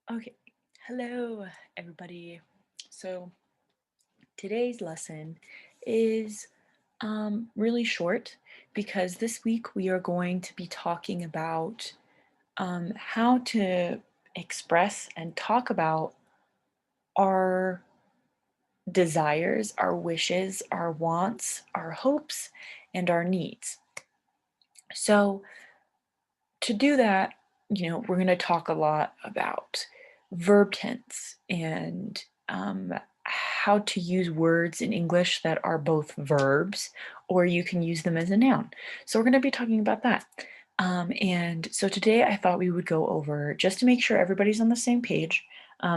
Okay, hello everybody. So today's lesson is really short because this week we are going to be talking about how to express and talk about our desires, our wishes, our wants, our hopes, and our needs. So to do that, we're going to talk a lot about verb tense and how to use words in English that are both verbs, or you can use them as a noun. So we're going to be talking about that. And so today I thought we would go over, just to make sure everybody's on the same page.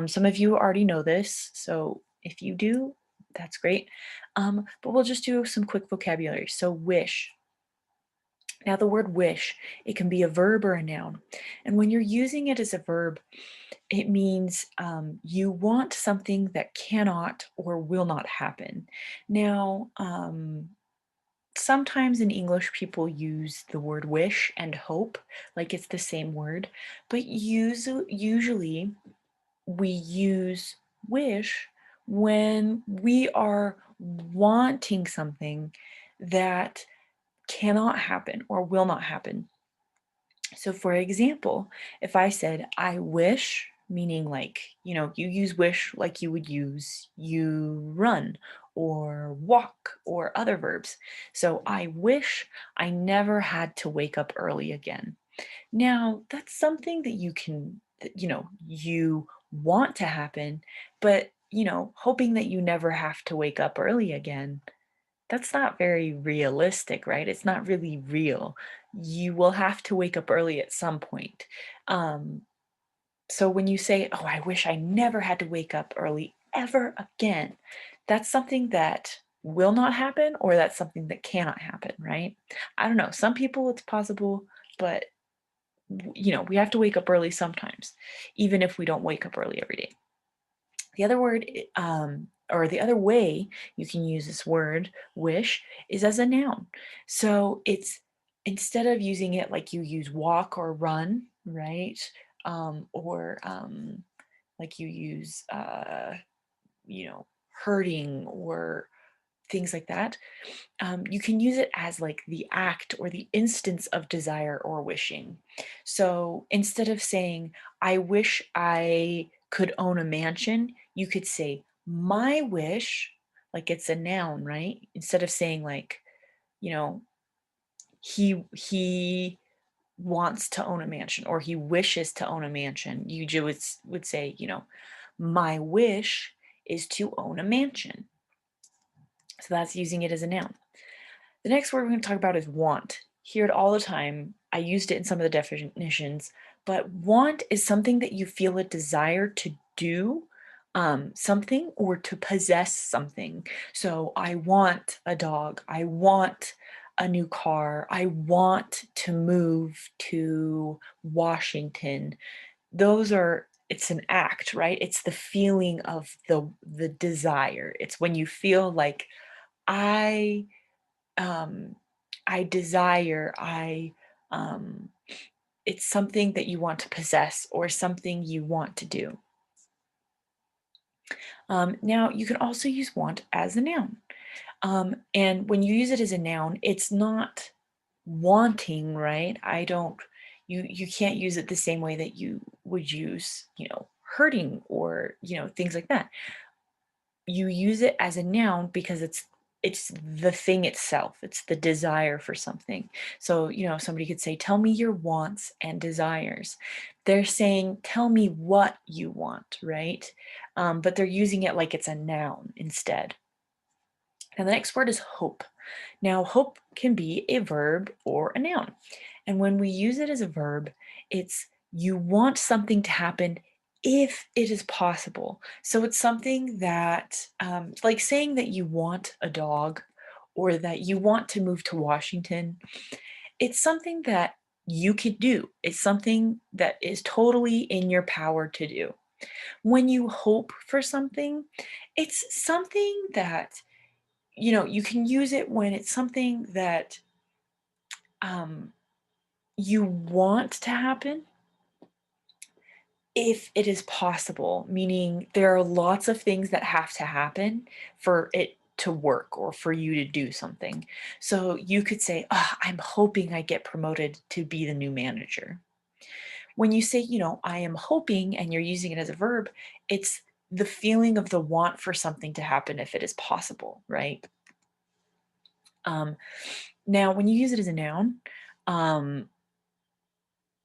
Some of you already know this, so if you do, that's great. But we'll just do some quick vocabulary. So wish. Now, the word wish, it can be a verb or a noun. And when you're using it as a verb, it means you want something that cannot or will not happen. Now, sometimes in English, people use the word wish and hope like it's the same word, but usually we use wish when we are wanting something that cannot happen or will not happen. So, for example, if I said, I wish, meaning like, you use wish like you would use you run or walk or other verbs. So, I wish I never had to wake up early again. Now, that's something that you want to happen, but, hoping that you never have to wake up early again, that's not very realistic, right? It's not really real. You will have to wake up early at some point. Um, so when you say, "Oh, I wish I never had to wake up early ever again," that's something that will not happen or that's something that cannot happen, right? I don't know. Some people it's possible, but we have to wake up early sometimes, even if we don't wake up early every day. The other word, or the other way you can use this word, wish, is as a noun. So it's instead of using it like you use walk or run, right? Or like you use, hurting or things like that. You can use it as like the act or the instance of desire or wishing. So instead of saying, I wish I could own a mansion, you could say, my wish, like it's a noun, right? Instead of saying like, you know, he wants to own a mansion or he wishes to own a mansion. You would say, my wish is to own a mansion. So that's using it as a noun. The next word we're going to talk about is want. Hear it all the time. I used it in some of the definitions, but want is something that you feel a desire to do something or to possess something. So I want a dog. I want a new car. I want to move to Washington. It's an act, right? It's the feeling of the desire. It's when you feel like I um, I desire, um, it's something that you want to possess or something you want to do. Now, you can also use want as a noun. And when you use it as a noun, it's not wanting, right? You can't use it the same way that you would use, hurting or, things like that. You use it as a noun because it's the thing itself. It's the desire for something. So, somebody could say, "Tell me your wants and desires." They're saying, "Tell me what you want," right? But they're using it like it's a noun instead. And the next word is hope. Now, hope can be a verb or a noun. And when we use it as a verb, it's you want something to happen if it is possible. So it's something that, like saying that you want a dog or that you want to move to Washington, it's something that you could do. It's something that is totally in your power to do. When you hope for something, it's something that you can use it when it's something that um, you want to happen if it is possible, meaning there are lots of things that have to happen for it to work or for you to do something. So you could say, "Ah, I'm hoping I get promoted to be the new manager." When you say, "I am hoping," and you're using it as a verb, it's the feeling of the want for something to happen if it is possible, right? Um, Now, when you use it as a noun, um,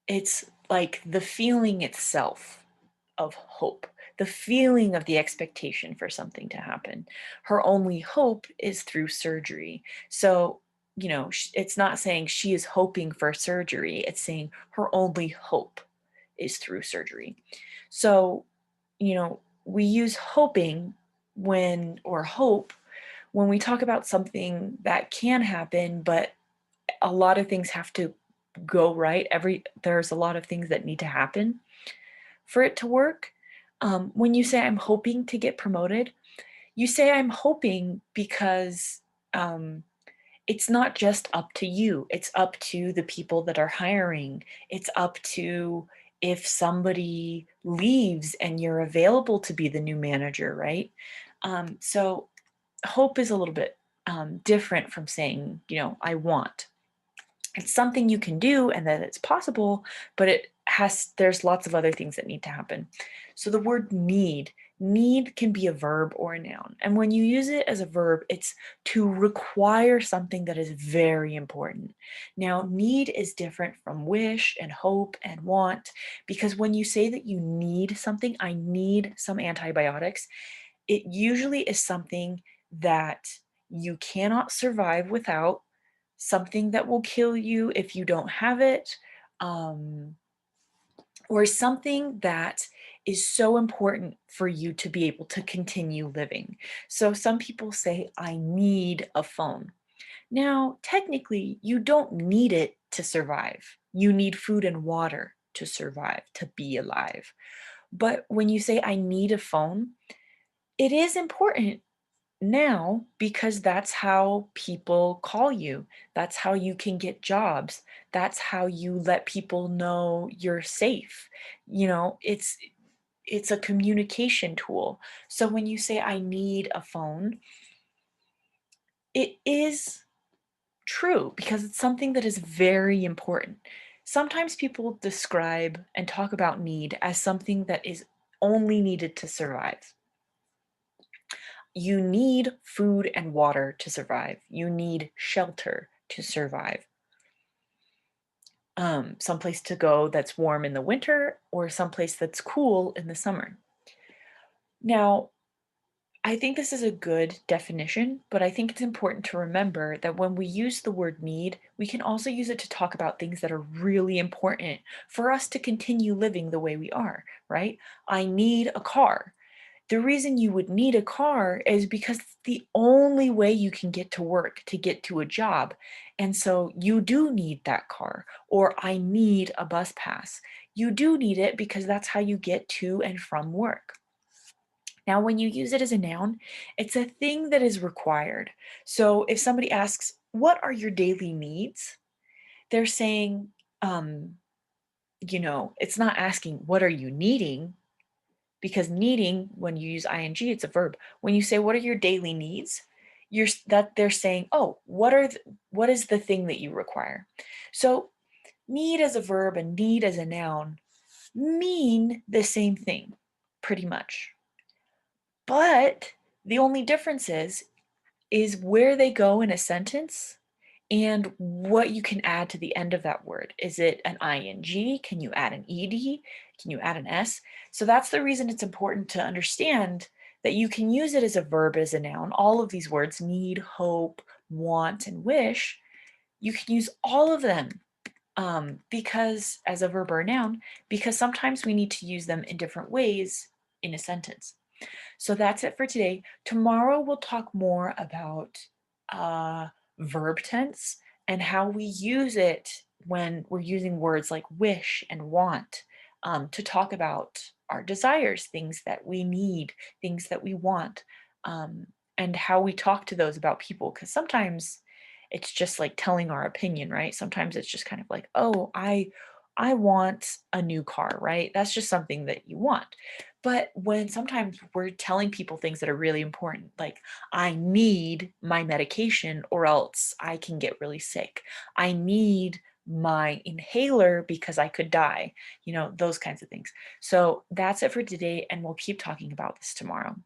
it's like the feeling itself of hope, the feeling of the expectation for something to happen. Her only hope is through surgery. So, it's not saying she is hoping for surgery, it's saying her only hope is through surgery. So, we use hoping or hope when we talk about something that can happen, but a lot of things have to go right. There's a lot of things that need to happen for it to work. When you say I'm hoping to get promoted, you say I'm hoping because um, it's not just up to you. It's up to the people that are hiring. It's up to if somebody leaves and you're available to be the new manager, right? So hope is a little bit different from saying, I want. It's something you can do and that it's possible, but there's lots of other things that need to happen. So the word need can be a verb or a noun. And when you use it as a verb, it's to require something that is very important. Now, need is different from wish and hope and want, because when you say that you need something, I need some antibiotics, it usually is something that you cannot survive without, something that will kill you if you don't have it, um, or something that is so important for you to be able to continue living. So some people say, I need a phone. Now, technically, you don't need it to survive. You need food and water to survive, to be alive. But when you say, I need a phone, it is important now because that's how people call you. That's how you can get jobs. That's how you let people know you're safe. It's a communication tool. So when you say I need a phone, it is true because it's something that is very important. Sometimes people describe and talk about need as something that is only needed to survive. You need food and water to survive. You need shelter to survive. Someplace to go that's warm in the winter or someplace that's cool in the summer. Now, I think this is a good definition, but I think it's important to remember that when we use the word need, we can also use it to talk about things that are really important for us to continue living the way we are, right? I need a car. The reason you would need a car is because it's the only way you can get to work, to get to a job. And so you do need that car, or I need a bus pass. You do need it because that's how you get to and from work. Now, when you use it as a noun, it's a thing that is required. So if somebody asks, what are your daily needs? They're saying, um, it's not asking, what are you needing? Because needing, when you use ing, it's a verb. When you say, what are your daily needs? That they're saying, oh, what is the thing that you require? So need as a verb and need as a noun mean the same thing, pretty much. But the only difference is where they go in a sentence and what you can add to the end of that word. Is it an ing? Can you add an ed? Can you add an s? So that's the reason it's important to understand that you can use it as a verb, as a noun. All of these words, need, hope, want, and wish, you can use all of them because as a verb or a noun, because sometimes we need to use them in different ways in a sentence. So that's it for today. Tomorrow we'll talk more about uh, verb tense and how we use it when we're using words like wish and want to talk about our desires, things that we need, things that we want, um, and how we talk to those about people. Because sometimes it's just like telling our opinion, right? Sometimes it's just kind of like, oh, I want a new car, right? That's just something that you want. But when sometimes we're telling people things that are really important, like, I need my medication or else I can get really sick. I need my inhaler because I could die, those kinds of things. So that's it for today, and we'll keep talking about this tomorrow.